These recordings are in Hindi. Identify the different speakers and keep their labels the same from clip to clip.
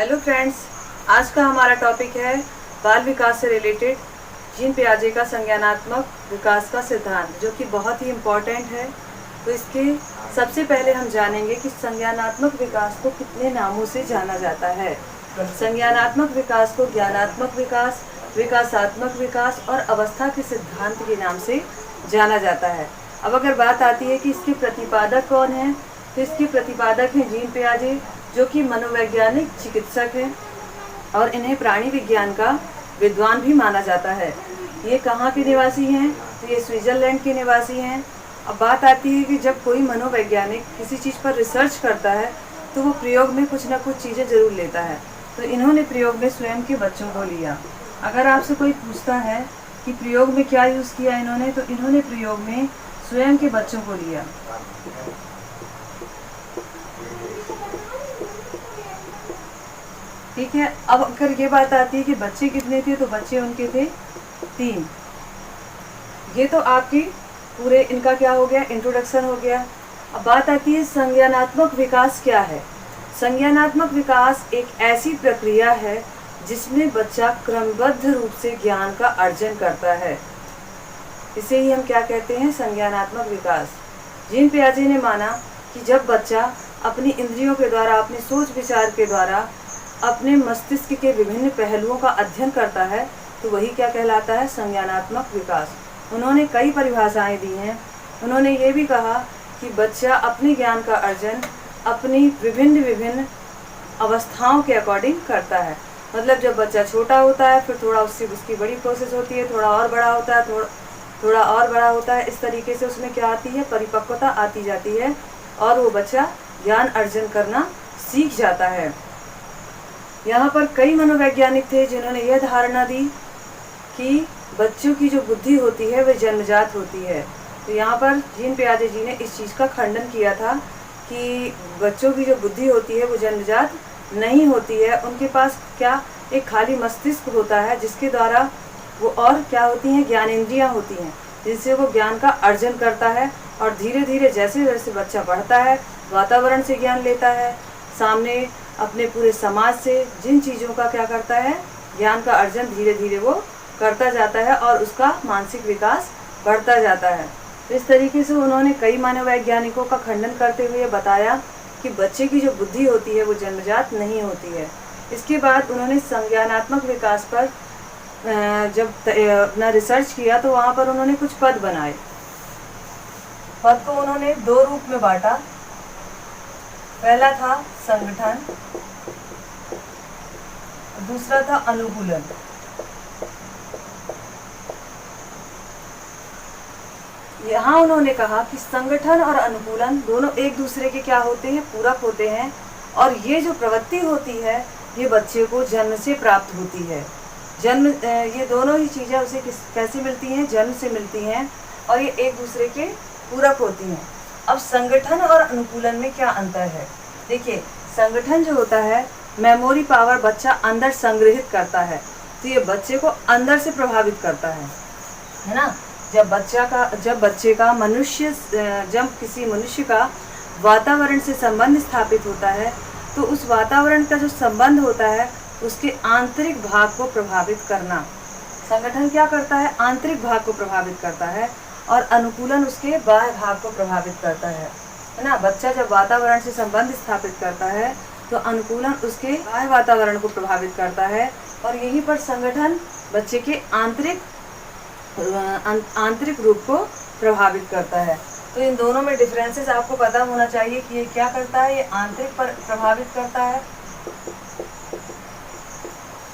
Speaker 1: हेलो फ्रेंड्स, आज का हमारा टॉपिक है बाल विकास से रिलेटेड जीन पियाजे का संज्ञानात्मक विकास का सिद्धांत, जो कि बहुत ही इम्पॉर्टेंट है। तो इसके सबसे पहले हम जानेंगे कि संज्ञानात्मक विकास को कितने नामों से जाना जाता है। संज्ञानात्मक विकास को ज्ञानात्मक विकास, विकासात्मक विकास और अवस्था के सिद्धांत के नाम से जाना जाता है। अब अगर बात आती है कि इसके प्रतिपादक कौन हैं, तो इसके प्रतिपादक हैं जीन पियाजे, जो कि मनोवैज्ञानिक चिकित्सक हैं और इन्हें प्राणी विज्ञान का विद्वान भी माना जाता है। ये कहाँ के निवासी हैं? तो ये स्विट्जरलैंड के निवासी हैं। अब बात आती है कि जब कोई मनोवैज्ञानिक किसी चीज़ पर रिसर्च करता है तो वो प्रयोग में कुछ ना कुछ चीज़ें ज़रूर लेता है। तो इन्होंने प्रयोग में स्वयं के बच्चों को लिया। अगर आपसे कोई पूछता है कि प्रयोग में क्या यूज़ किया इन्होंने, तो इन्होंने प्रयोग में स्वयं के बच्चों को लिया। ठीक है। अब अगर ये बात आती है कि बच्चे कितने थे, तो बच्चे उनके थे 3। ये तो आपकी पूरे इनका क्या हो गया, इंट्रोडक्शन हो गया। अब बात आती है संज्ञानात्मक विकास क्या है। संज्ञानात्मक विकास एक ऐसी प्रक्रिया है जिसमें बच्चा क्रमबद्ध रूप से ज्ञान का अर्जन करता है। इसे ही हम क्या कहते हैं, संज्ञानात्मक विकास। जीन पियाजे ने माना कि जब बच्चा अपनी इंद्रियों के द्वारा, अपने सोच विचार के द्वारा अपने मस्तिष्क के विभिन्न पहलुओं का अध्ययन करता है, तो वही क्या कहलाता है, संज्ञानात्मक विकास। उन्होंने कई परिभाषाएं दी हैं। उन्होंने ये भी कहा कि बच्चा अपने ज्ञान का अर्जन अपनी विभिन्न अवस्थाओं के अकॉर्डिंग करता है। मतलब जब बच्चा छोटा होता है, फिर थोड़ा उसकी बड़ी प्रोसेस होती है, थोड़ा और बड़ा होता है, थोड़ा और बड़ा होता है। इस तरीके से उसमें क्या आती है, परिपक्वता आती जाती है और वो बच्चा ज्ञान अर्जन करना सीख जाता है। यहाँ पर कई मनोवैज्ञानिक थे जिन्होंने यह धारणा दी कि बच्चों की जो बुद्धि होती है वह जन्मजात होती है। तो यहाँ पर जीन पियाजे जी ने इस चीज़ का खंडन किया था कि बच्चों की जो बुद्धि होती है वो जन्मजात नहीं होती है। उनके पास क्या एक खाली मस्तिष्क होता है जिसके द्वारा वो और क्या होती हैं, ज्ञानेंद्रियाँ होती हैं, जिनसे वो ज्ञान का अर्जन करता है। और धीरे धीरे जैसे जैसे बच्चा बढ़ता है, वातावरण से ज्ञान लेता है, सामने अपने पूरे समाज से जिन चीज़ों का क्या करता है, ज्ञान का अर्जन धीरे धीरे वो करता जाता है और उसका मानसिक विकास बढ़ता जाता है। तो इस तरीके से उन्होंने कई मनोवैज्ञानिकों का खंडन करते हुए बताया कि बच्चे की जो बुद्धि होती है वो जन्मजात नहीं होती है। इसके बाद उन्होंने संज्ञानात्मक विकास पर जब अपना रिसर्च किया तो वहाँ पर उन्होंने कुछ पद बनाए। पद को उन्होंने 2 रूप में बांटा। पहला था संगठन, दूसरा था अनुकूलन। यहाँ उन्होंने कहा कि संगठन और अनुकूलन दोनों एक दूसरे के क्या होते हैं, पूरक होते हैं। और ये जो प्रवृत्ति होती है ये बच्चे को जन्म से प्राप्त होती है। ये दोनों ही चीज़ें उसे कैसे मिलती हैं, जन्म से मिलती हैं और ये एक दूसरे के पूरक होती हैं। अब संगठन और अनुकूलन में क्या अंतर है, देखिए। संगठन जो होता है, मेमोरी पावर बच्चा अंदर संग्रहित करता है, तो ये बच्चे को अंदर से प्रभावित करता है ना। जब किसी मनुष्य का वातावरण से संबंध स्थापित होता है, तो उस वातावरण का जो संबंध होता है उसके आंतरिक भाग को प्रभावित करना। संगठन क्या करता है, आंतरिक भाग को प्रभावित करता है और अनुकूलन उसके बाह्य भाग को प्रभावित करता है ना। बच्चा जब वातावरण से संबंध स्थापित करता है तो अनुकूलन उसके बाह्य वातावरण को प्रभावित करता है और यहीं पर संगठन बच्चे के आंतरिक रूप को प्रभावित करता है। तो इन दोनों में डिफरेंसेस आपको पता होना चाहिए कि ये क्या करता है, ये आंतरिक पर प्रभावित करता है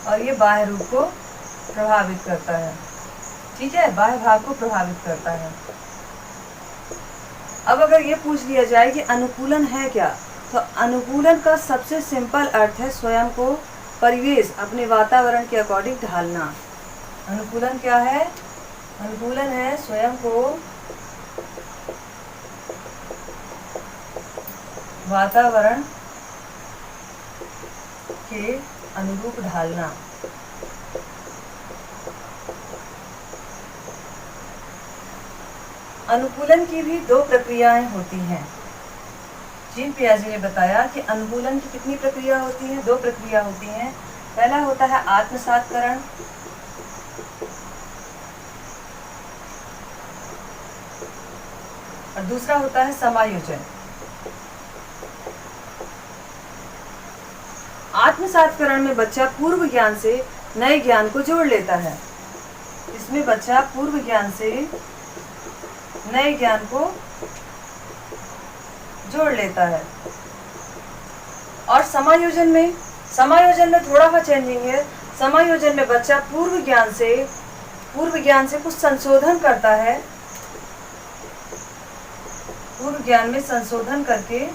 Speaker 1: और ये बाह्य रूप को प्रभावित करता है। ठीक है, बाह्य भाग को प्रभावित करता है। अब अगर ये पूछ लिया जाए कि अनुकूलन है क्या, तो अनुकूलन का सबसे सिंपल अर्थ है स्वयं को परिवेश, अपने वातावरण के अकॉर्डिंग ढालना। अनुकूलन क्या है, अनुकूलन है स्वयं को वातावरण के अनुरूप ढालना। अनुकूलन की भी 2 प्रक्रियाएं होती हैं। जीन पियाजे ने बताया कि अनुकूलन की कितनी प्रक्रिया होती है, 2 प्रक्रिया होती हैं। पहला होता है आत्मसातकरण और दूसरा होता है समायोजन। आत्मसातकरण में बच्चा पूर्व ज्ञान से नए ज्ञान को जोड़ लेता है। इसमें बच्चा पूर्व ज्ञान से नए ज्ञान को जोड़ लेता है। और समायोजन में थोड़ा सा चेंजिंग है। समायोजन में बच्चा पूर्व ज्ञान से कुछ संशोधन करता है। पूर्व ज्ञान में संशोधन करके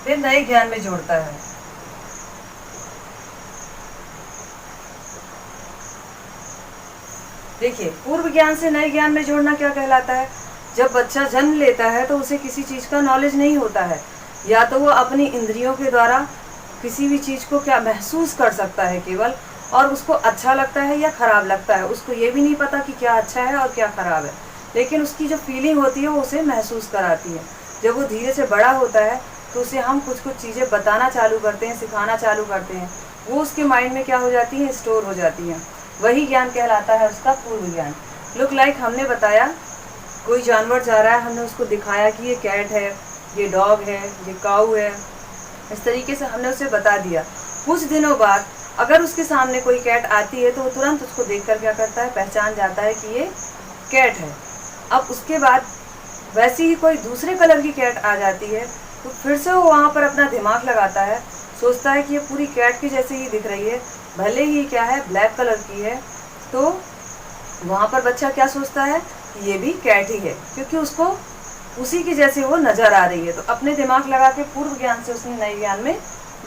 Speaker 1: फिर नए ज्ञान में जोड़ता है। देखिए, पूर्व ज्ञान से नए ज्ञान में जोड़ना क्या कहलाता है? जब बच्चा जन्म लेता है तो उसे किसी चीज का नॉलेज नहीं होता है, या तो वो अपनी इंद्रियों के द्वारा किसी भी चीज को क्या महसूस कर सकता है केवल, और उसको अच्छा लगता है या खराब लगता है। उसको ये भी नहीं पता कि क्या अच्छा है और क्या खराब है, लेकिन उसकी जो फीलिंग होती है वो उसे महसूस कराती है। जब वो धीरे से बड़ा होता है तो उसे हम कुछ चीज़ें बताना चालू करते हैं, सिखाना चालू करते हैं, वो उसके माइंड में क्या हो जाती है, स्टोर हो जाती हैं। वही ज्ञान कहलाता है उसका पूर्व ज्ञान। लुक लाइक हमने बताया कोई जानवर जा रहा है, हमने उसको दिखाया कि ये कैट है, ये डॉग है, ये काऊ है, इस तरीके से हमने उसे बता दिया। कुछ दिनों बाद अगर उसके सामने कोई कैट आती है तो वो तुरंत उसको देखकर क्या करता है, पहचान जाता है कि ये कैट है। अब उसके बाद वैसे ही कोई दूसरे कलर की कैट आ जाती है तो फिर से वो वहाँ पर अपना दिमाग लगाता है, सोचता है कि ये पूरी कैट की जैसे ही दिख रही है, भले ही क्या है ब्लैक कलर की है। तो वहाँ पर बच्चा क्या सोचता है, ये भी कैट ही है, क्योंकि उसको उसी की जैसे वो नजर आ रही है। तो अपने दिमाग लगा के पूर्व ज्ञान से उसने नए ज्ञान में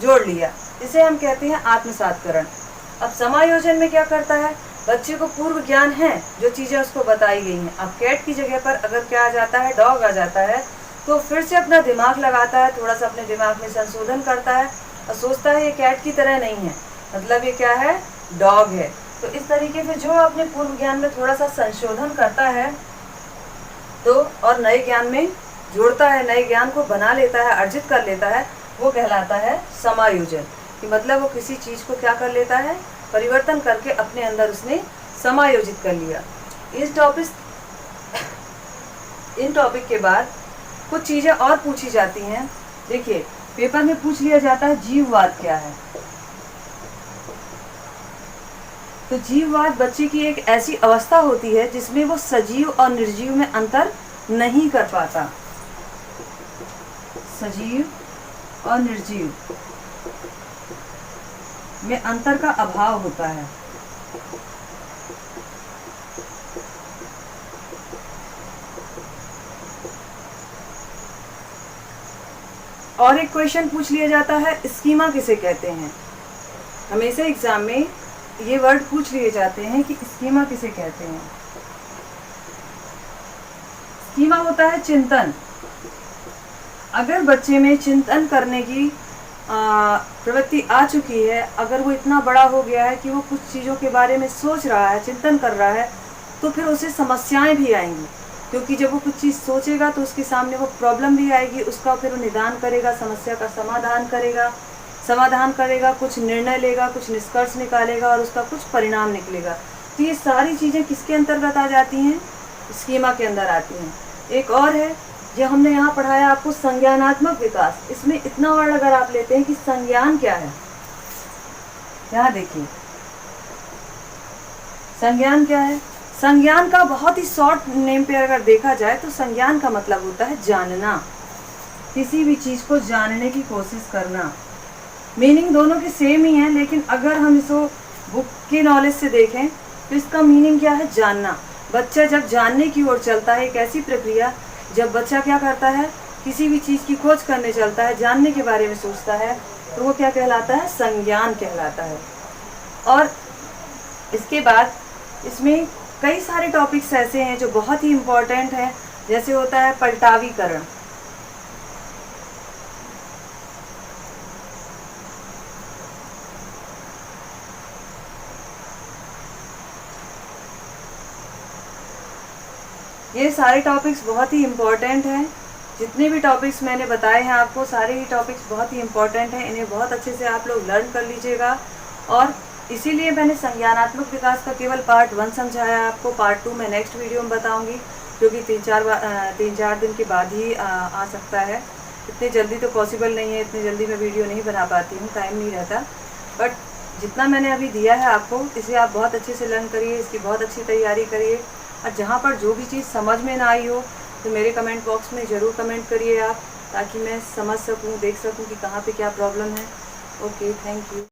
Speaker 1: जोड़ लिया। इसे हम कहते हैं आत्मसातकरण। अब समायोजन में क्या करता है, बच्चे को पूर्व ज्ञान है, जो चीजें उसको बताई गई हैं। अब कैट की जगह पर अगर क्या आ जाता है, डॉग आ जाता है, तो फिर से अपना दिमाग लगाता है, थोड़ा सा अपने दिमाग में संशोधन करता है और सोचता है ये कैट की तरह नहीं है, मतलब ये क्या है, डॉग है। तो इस तरीके से जो अपने पूर्व ज्ञान में थोड़ा सा संशोधन करता है तो और नए ज्ञान में जोड़ता है, नए ज्ञान को बना लेता है, अर्जित कर लेता है, वो कहलाता है समायोजन। कि मतलब वो किसी चीज को क्या कर लेता है, परिवर्तन करके अपने अंदर उसने समायोजित कर लिया। इन टॉपिक के बाद कुछ चीजें और पूछी जाती हैं। देखिए, पेपर में पूछ लिया जाता है जीववाद क्या है। तो जीववाद बच्चे की एक ऐसी अवस्था होती है जिसमें वो सजीव और निर्जीव में अंतर नहीं कर पाता। सजीव और निर्जीव में अंतर का अभाव होता है। और एक क्वेश्चन पूछ लिया जाता है, स्कीमा किसे कहते हैं। हमेशा एग्जाम में ये वर्ड पूछ लिए जाते हैं कि स्कीमा किसे कहते हैं। स्कीमा होता है चिंतन। अगर बच्चे में चिंतन करने की प्रवृत्ति आ चुकी है, अगर वो इतना बड़ा हो गया है कि वो कुछ चीज़ों के बारे में सोच रहा है, चिंतन कर रहा है, तो फिर उसे समस्याएं भी आएंगी। क्योंकि जब वो कुछ चीज़ सोचेगा तो उसके सामने वो प्रॉब्लम भी आएगी, उसका फिर वो निदान करेगा, समस्या का समाधान करेगा, कुछ निर्णय लेगा, कुछ निष्कर्ष निकालेगा और उसका कुछ परिणाम निकलेगा। तो ये सारी चीज़ें किसके अंतर्गत आ जाती हैं, स्कीमा के अंदर आती हैं। एक और है, जो हमने यहाँ पढ़ाया आपको, संज्ञानात्मक विकास। इसमें इतना वर्ड अगर आप लेते हैं कि संज्ञान क्या है, यहाँ देखिए संज्ञान क्या है। संज्ञान का बहुत ही शॉर्ट नेम पे अगर देखा जाए तो संज्ञान का मतलब होता है जानना, किसी भी चीज को जानने की कोशिश करना। मीनिंग दोनों की सेम ही है, लेकिन अगर हम इसको बुक की नॉलेज से देखें तो इसका मीनिंग क्या है, जानना। बच्चा जब जानने की ओर चलता है, एक ऐसी प्रक्रिया जब बच्चा क्या करता है, किसी भी चीज़ की खोज करने चलता है, जानने के बारे में सोचता है, तो वो क्या कहलाता है, संज्ञान कहलाता है। और इसके बाद इसमें कई सारे टॉपिक्स ऐसे हैं जो बहुत ही इम्पोर्टेंट हैं, जैसे होता है पलटावीकरण। ये सारे टॉपिक्स बहुत ही इम्पोर्टेंट हैं। जितने भी टॉपिक्स मैंने बताए हैं आपको, सारे ही टॉपिक्स बहुत ही इम्पोर्टेंट हैं। इन्हें बहुत अच्छे से आप लोग लर्न कर लीजिएगा। और इसीलिए मैंने संज्ञानात्मक विकास का केवल पार्ट 1 समझाया आपको। पार्ट 2 मैं नेक्स्ट वीडियो में बताऊंगी, जो कि 3-4 दिन के बाद ही आ सकता है। इतनी जल्दी तो पॉसिबल नहीं है, इतनी जल्दी मैं वीडियो नहीं बना पाती हूँ, टाइम नहीं रहता। बट जितना मैंने अभी दिया है आपको, इसे आप बहुत अच्छे से लर्न करिए, इसकी बहुत अच्छी तैयारी करिए। और जहाँ पर जो भी चीज़ समझ में ना आई हो तो मेरे कमेंट बॉक्स में ज़रूर कमेंट करिए आप, ताकि मैं समझ सकूँ, देख सकूँ कि कहाँ पे क्या प्रॉब्लम है। Okay, thank you.